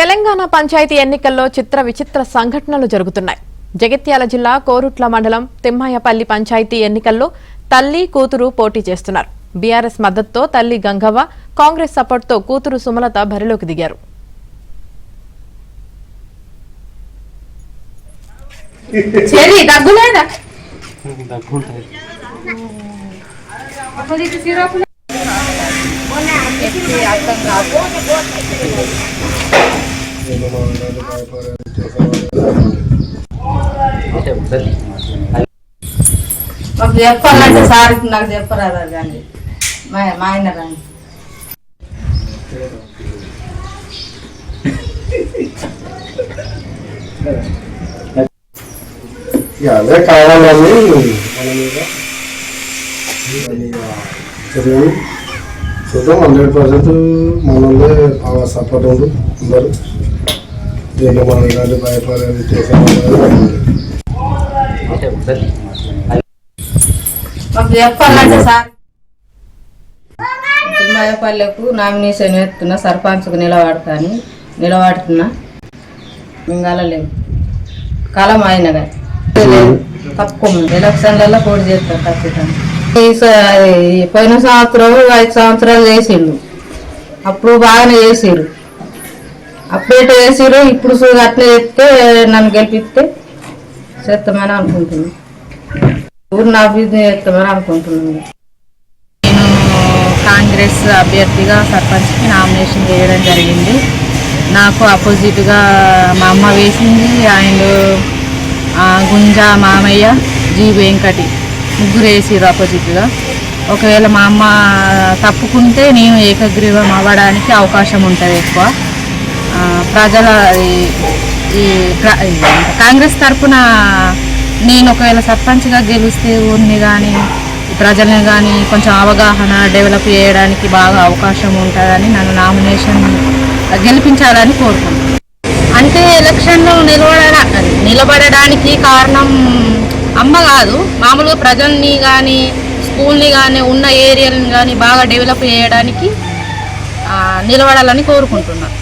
తెలంగాణ పంచాయతీ ఎన్నికల్లో చిత్ర విచిత్ర సంఘటనలు జరుగుతున్నాయి. జగిత్యాల జిల్లా కోరుట్ల మండలం తిమ్మాయపల్లి పంచాయతీ ఎన్నికల్లో తల్లి కూతురు పోటీ చేస్తున్నారు. బీఆర్ఎస్ మద్దతుతో తల్లి గంగవ్వ, కాంగ్రెస్ సపోర్టుతో కూతురు సుమలత బరిలోకి దిగారు. మాకు చెప్పాలంటే సార్ నాకు చెప్పరాదా కానీ మా ఆయన రాని అదే కావాలని చూద్దాం. 100% మనల్ని సపోర్ట్ ఉంది. అందరూ దీన్ని మనం కానీ భయపడేది మాకు చెప్పాలంటే సార్ తిమ్మాయపల్లెకు నామినేషన్ ఎత్తున్నా, సర్పంచ్కు నిలబడుతున్నా. మింగాలలేము కాలం ఆయన కానీ తక్కువ ఎలక్షన్లలో పోటీ చేస్తారు ఖచ్చితంగా. పోయిన సంవత్సరం 5 సంవత్సరాలు చేసిండు, అప్పుడు బాగానే చేసిరు. అప్పుడేట చేసిరు, ఇప్పుడు అట్లా చేస్తే నన్ను గెలిపిస్తే చేస్తామని అనుకుంటున్నాను. ఊరిని అభివృద్ధి చేస్తామని అనుకుంటున్నాను. నేను కాంగ్రెస్ అభ్యర్థిగా సర్పంచ్కి నామినేషన్ చేయడం జరిగింది. నాకు అపోజిట్గా మా అమ్మ వేసింది, అండ్ గుంజా మామయ్య, జీ వెంకటి ముగ్గురు వేసిరు అపోజిట్గా. ఒకవేళ మా అమ్మ తప్పుకుంటే నేను ఏకగ్రీవం అవ్వడానికి అవకాశం ఉంటుంది ఎక్కువ. ప్రజల ఈ కాంగ్రెస్ తరఫున నేను ఒకవేళ సర్పంచ్గా గెలిస్తే ఊరిని కానీ ప్రజల్ని కానీ కొంచెం అవగాహన డెవలప్ చేయడానికి బాగా అవకాశం ఉంటుందని నన్ను నామినేషన్ గెలిపించాలని కోరుకుంటున్నాను. అంటే ఎలక్షన్లో నిలబడడానికి కారణం అమ్మ కాదు, మామూలుగా ప్రజల్ని కానీ స్కూల్ని కానీ ఉన్న ఏరియాని కానీ బాగా డెవలప్ చేయడానికి నిలబడాలని కోరుకుంటున్నాను.